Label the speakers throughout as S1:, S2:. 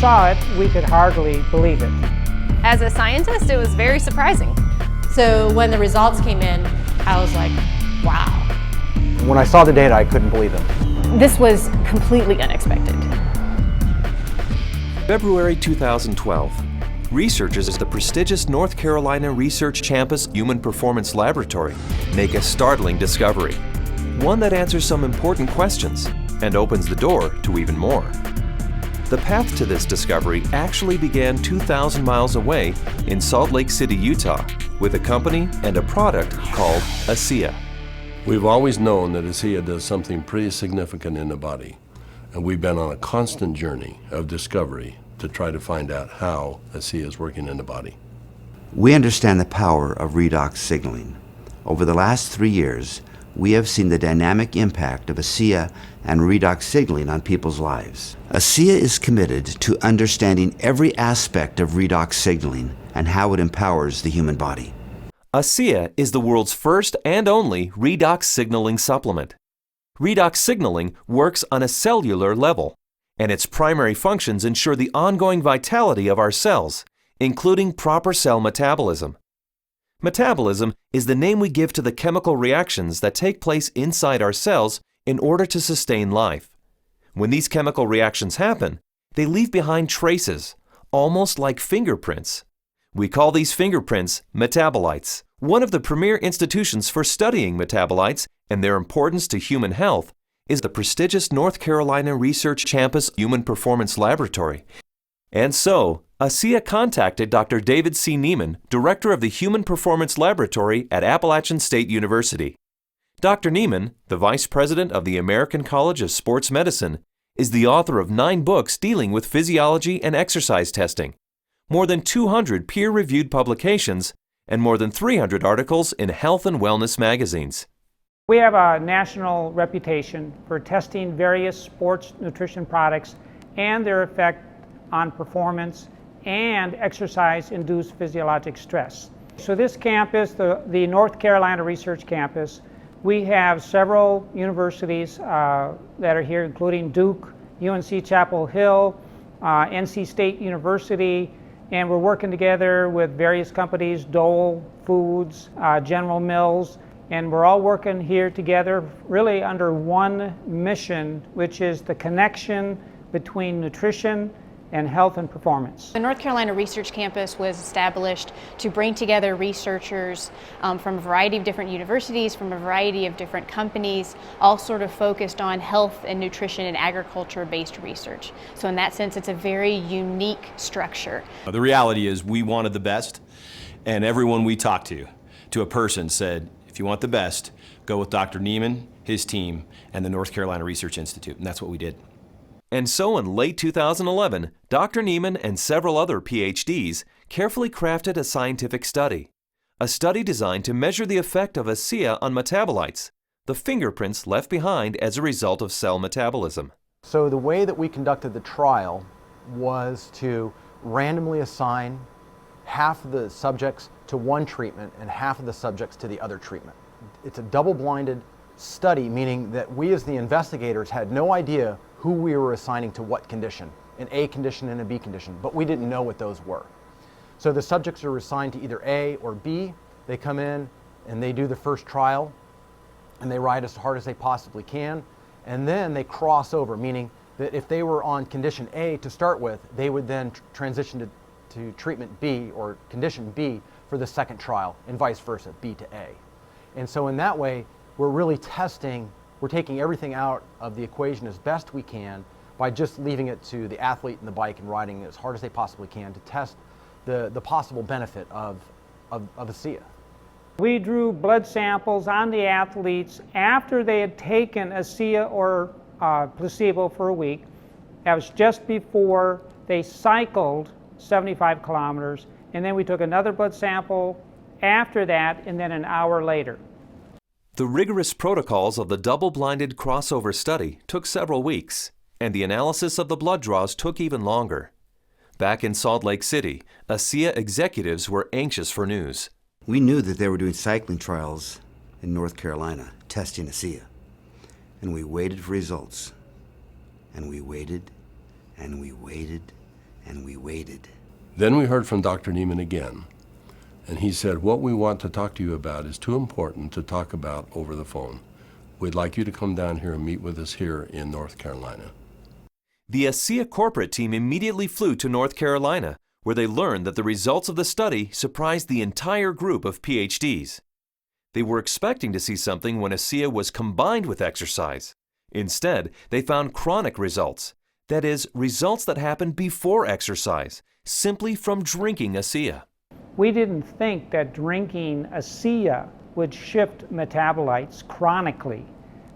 S1: saw it, we could hardly believe it.
S2: As a scientist, it was very surprising.
S3: So when the results came in, I was like, wow.
S4: When I saw the data, I couldn't believe it.
S3: This was completely unexpected.
S5: February 2012. Researchers at the prestigious North Carolina Research Campus Human Performance Laboratory make a startling discovery. One that answers some important questions and opens the door to even more. The path to this discovery actually began 2,000 miles away in Salt Lake City, Utah, with a company and a product called Asea.
S6: We've always known that Asea does something pretty significant in the body, and we've been on a constant journey of discovery to try to find out how Asea is working in the body.
S7: We understand the power of redox signaling. Over the last 3 years, we have seen the dynamic impact of Asea and redox signaling on people's lives. Asea is committed to understanding every aspect of redox signaling and how it empowers the human body.
S5: Asea is the world's first and only redox signaling supplement. Redox signaling works on a cellular level, and its primary functions ensure the ongoing vitality of our cells, including proper cell metabolism. Metabolism is the name we give to the chemical reactions that take place inside our cells in order to sustain life. When these chemical reactions happen, they leave behind traces, almost like fingerprints. We call these fingerprints metabolites. One of the premier institutions for studying metabolites and their importance to human health is the prestigious North Carolina Research Campus Human Performance Laboratory. And so, Asea contacted Dr. David C. Niemann, director of the Human Performance Laboratory at Appalachian State University. Dr. Niemann, the vice president of the American College of Sports Medicine, is the author of 9 books dealing with physiology and exercise testing, more than 200 peer-reviewed publications, and more than 300 articles in health and wellness magazines.
S1: We have a national reputation for testing various sports nutrition products and their effect on performance and exercise-induced physiologic stress. So this campus, the North Carolina Research Campus, we have several universities that are here, including Duke, UNC Chapel Hill, NC State University, and we're working together with various companies, Dole Foods, General Mills, and we're all working here together really under one mission, which is the connection between nutrition and health and performance.
S3: The North Carolina Research Campus was established to bring together researchers from a variety of different universities, from a variety of different companies, all sort of focused on health and nutrition and agriculture-based research. So in that sense, it's a very unique structure.
S8: The reality is we wanted the best, and everyone we talked to a person said, if you want the best, go with Dr. Niemann, his team, and the North Carolina Research Institute, and that's what we did.
S5: And so in late 2011, Dr. Niemann and several other PhDs carefully crafted a scientific study. A study designed to measure the effect of Asea on metabolites, the fingerprints left behind as a result of cell metabolism.
S4: So the way that we conducted the trial was to randomly assign half of the subjects to one treatment and half of the subjects to the other treatment. It's a double-blinded study, meaning that we as the investigators had no idea who we were assigning to what condition, an A condition and a B condition, but we didn't know what those were. So the subjects are assigned to either A or B. They come in and they do the first trial and they ride as hard as they possibly can, and then they cross over, meaning that if they were on condition A to start with, they would then transition to treatment B or condition B for the second trial, and vice versa, B to A. And so in that way, we're really testing, we're taking everything out of the equation as best we can by just leaving it to the athlete and the bike and riding as hard as they possibly can to test the possible benefit of Asea.
S1: We drew blood samples on the athletes after they had taken Asea or placebo for a week. That was just before they cycled 75 kilometers, and then we took another blood sample after that, and then an hour later.
S5: The rigorous protocols of the double-blinded crossover study took several weeks, and the analysis of the blood draws took even longer. Back in Salt Lake City, Asea executives were anxious for news.
S7: We knew that they were doing cycling trials in North Carolina, testing Asea. And we waited for results. And we waited, and we waited, and we waited.
S6: Then we heard from Dr. Neiman again, and he said, what we want to talk to you about is too important to talk about over the phone. We'd like you to come down here and meet with us here in North Carolina.
S5: The Asea corporate team immediately flew to North Carolina, where they learned that the results of the study surprised the entire group of PhDs. They were expecting to see something when Asea was combined with exercise. Instead, they found chronic results. That is, results that happen before exercise, simply from drinking Asea.
S1: We didn't think that drinking Asea would shift metabolites chronically.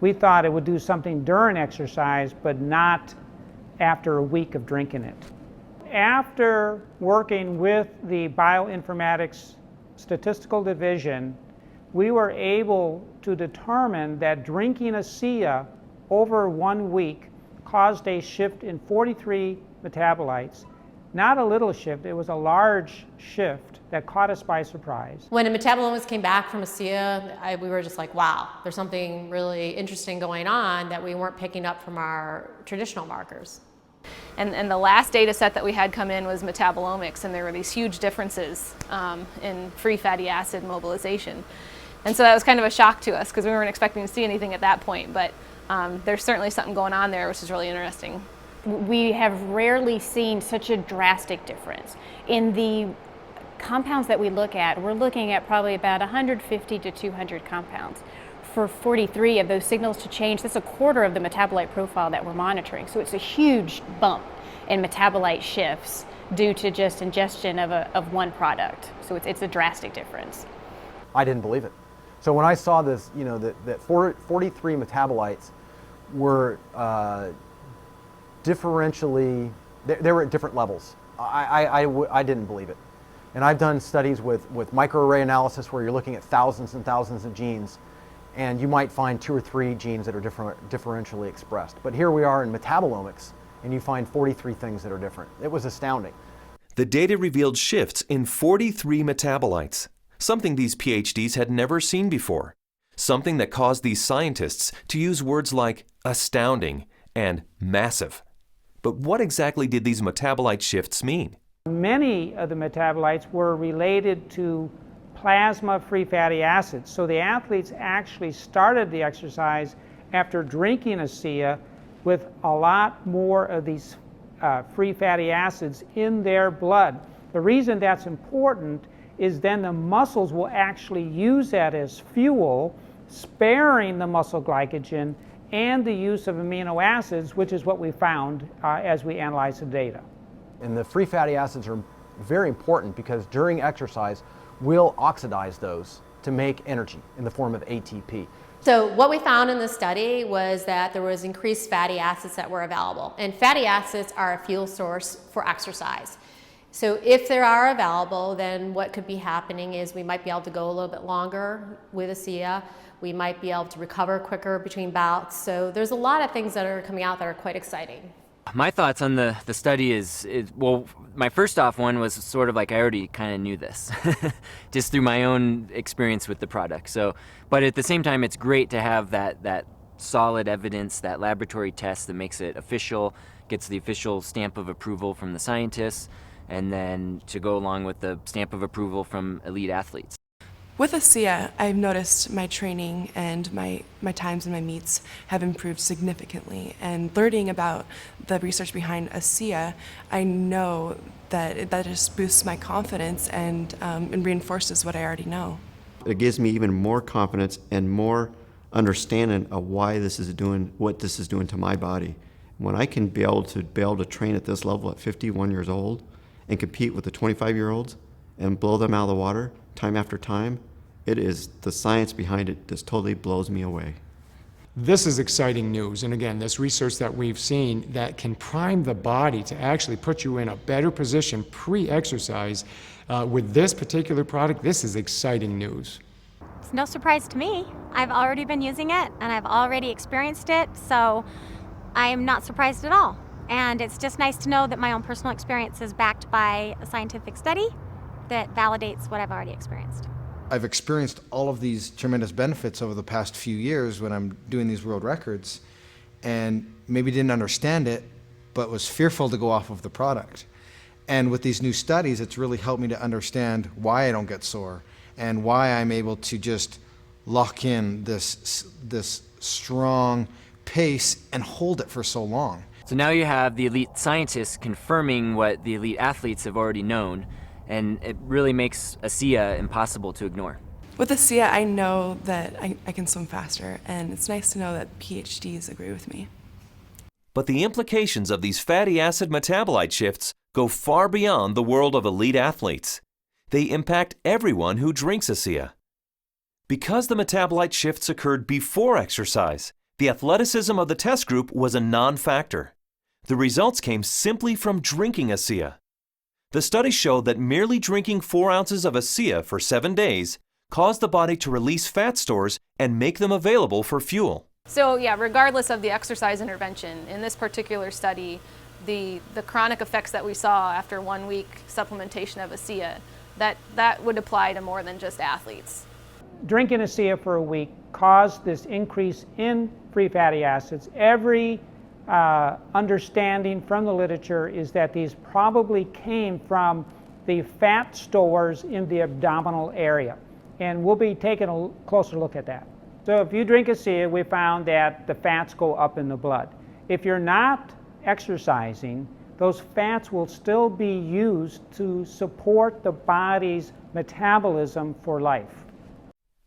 S1: We thought it would do something during exercise, but not after a week of drinking it. After working with the bioinformatics statistical division, we were able to determine that drinking Asea over 1 week caused a shift in 43 metabolites. Not a little shift, it was a large shift that caught us by surprise.
S9: When the metabolomics came back from Asea, we were just like, wow, there's something really interesting going on that we weren't picking up from our traditional markers.
S2: And the last data set that we had come in was metabolomics, and there were these huge differences in free fatty acid mobilization. And so that was kind of a shock to us because we weren't expecting to see anything at that point, but there's certainly something going on there which is really interesting.
S3: We have rarely seen such a drastic difference. In the compounds that we look at, we're looking at probably about 150 to 200 compounds. For 43 of those signals to change, that's a quarter of the metabolite profile that we're monitoring. So it's a huge bump in metabolite shifts due to just ingestion of one product. So it's a drastic difference.
S4: I didn't believe it. So when I saw this, you know, that 43 metabolites were differentially, they were at different levels. I didn't believe it. And I've done studies with microarray analysis where you're looking at thousands and thousands of genes, and you might find 2 or 3 genes that are differentially expressed. But here we are in metabolomics, and you find 43 things that are different. It was astounding.
S5: The data revealed shifts in 43 metabolites, something these PhDs had never seen before, something that caused these scientists to use words like astounding and massive. But what exactly did these metabolite shifts mean?
S1: Many of the metabolites were related to plasma free fatty acids. So the athletes actually started the exercise after drinking Asea with a lot more of these free fatty acids in their blood. The reason that's important is then the muscles will actually use that as fuel, sparing the muscle glycogen and the use of amino acids, which is what we found as we analyzed the data.
S4: And the free fatty acids are very important because during exercise, we'll oxidize those to make energy in the form of ATP.
S9: So what we found in the study was that there was increased fatty acids that were available. And fatty acids are a fuel source for exercise. So if they are available, then what could be happening is we might be able to go a little bit longer with Asea. We might be able to recover quicker between bouts. So there's a lot of things that are coming out that are quite exciting.
S10: My thoughts on the study is, well, my first off one was sort of like I already kind of knew this, just through my own experience with the product. So, but at the same time, it's great to have that solid evidence, that laboratory test that makes it official, gets the official stamp of approval from the scientists, and then to go along with the stamp of approval from elite athletes.
S11: With Asea, I've noticed my training and my times and my meets have improved significantly. And learning about the research behind Asea, I know that that just boosts my confidence and reinforces what I already know.
S7: It gives me even more confidence and more understanding of why this is doing what this is doing to my body. When I can be able to train at this level at 51 years old and compete with the 25-year-olds and blow them out of the water time after time, it is the science behind it just totally blows me away.
S12: This is exciting news, and again, this research that we've seen that can prime the body to actually put you in a better position pre-exercise with this particular product, this is exciting news.
S13: It's no surprise to me. I've already been using it, and I've already experienced it, so I am not surprised at all. And it's just nice to know that my own personal experience is backed by a scientific study that validates what I've already experienced.
S14: I've experienced all of these tremendous benefits over the past few years when I'm doing these world records, and maybe didn't understand it, but was fearful to go off of the product. And with these new studies, it's really helped me to understand why I don't get sore and why I'm able to just lock in this strong pace and hold it for so long.
S10: So now you have the elite scientists confirming what the elite athletes have already known, and it really makes Asea impossible to ignore.
S11: With Asea, I know that I can swim faster, and it's nice to know that PhDs agree with me.
S5: But the implications of these fatty acid metabolite shifts go far beyond the world of elite athletes. They impact everyone who drinks Asea. Because the metabolite shifts occurred before exercise, the athleticism of the test group was a non-factor. The results came simply from drinking Asea. The study showed that merely drinking 4 ounces of Asea for 7 days caused the body to release fat stores and make them available for fuel.
S2: So yeah, regardless of the exercise intervention, in this particular study, the chronic effects that we saw after 1 week supplementation of Asea, that would apply to more than just athletes.
S1: Drinking Asea for a week caused this increase in free fatty acids. Every understanding from the literature is that these probably came from the fat stores in the abdominal area. And we'll be taking a closer look at that. So if you drink Asea, we found that the fats go up in the blood. If you're not exercising, those fats will still be used to support the body's metabolism for life.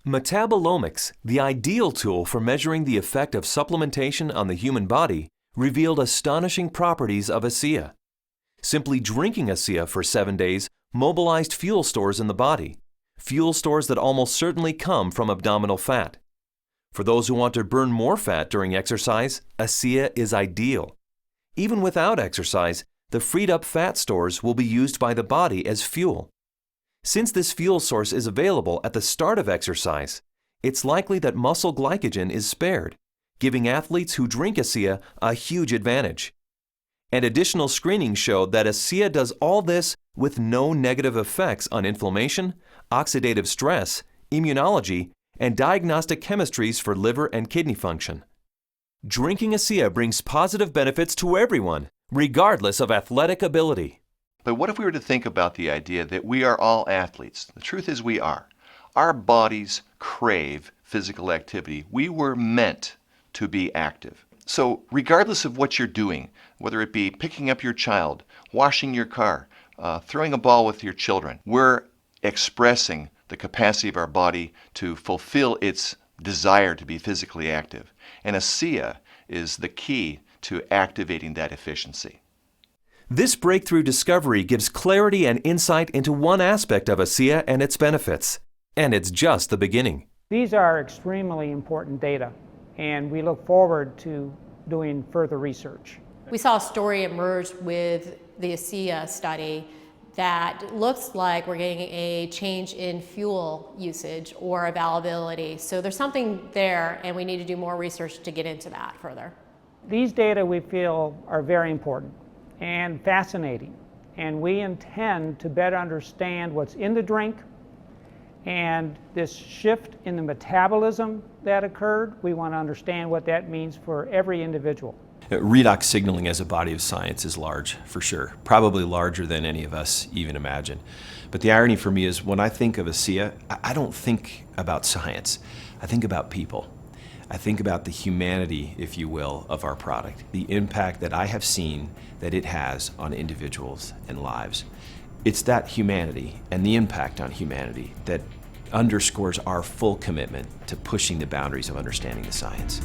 S5: Metabolomics, the ideal tool for measuring the effect of supplementation on the human body, revealed astonishing properties of Asea. Simply drinking Asea for 7 days mobilized fuel stores in the body, fuel stores that almost certainly come from abdominal fat. For those who want to burn more fat during exercise, Asea is ideal. Even without exercise, the freed up fat stores will be used by the body as fuel. Since this fuel source is available at the start of exercise, it's likely that muscle glycogen is spared, giving athletes who drink Asea a huge advantage. And additional screening showed that Asea does all this with no negative effects on inflammation, oxidative stress, immunology, and diagnostic chemistries for liver and kidney function. Drinking Asea brings positive benefits to everyone, regardless of athletic ability.
S15: But what if we were to think about the idea that we are all athletes? The truth is we are. Our bodies crave physical activity. We were meant to be active. So regardless of what you're doing, whether it be picking up your child, washing your car, throwing a ball with your children, we're expressing the capacity of our body to fulfill its desire to be physically active. And Asea is the key to activating that efficiency.
S5: This breakthrough discovery gives clarity and insight into one aspect of Asea and its benefits. And it's just the beginning.
S1: These are extremely important data, and we look forward to doing further research.
S9: We saw a story emerge with the Asea study that looks like we're getting a change in fuel usage or availability. So there's something there, and we need to do more research to get into that further.
S1: These data we feel are very important and fascinating, and we intend to better understand what's in the drink and this shift in the metabolism that occurred. We want to understand what that means for every individual.
S8: Redox signaling as a body of science is large, for sure. Probably larger than any of us even imagine. But the irony for me is when I think of Asea, I don't think about science. I think about people. I think about the humanity, if you will, of our product, the impact that I have seen that it has on individuals and lives. It's that humanity and the impact on humanity that underscores our full commitment to pushing the boundaries of understanding the science.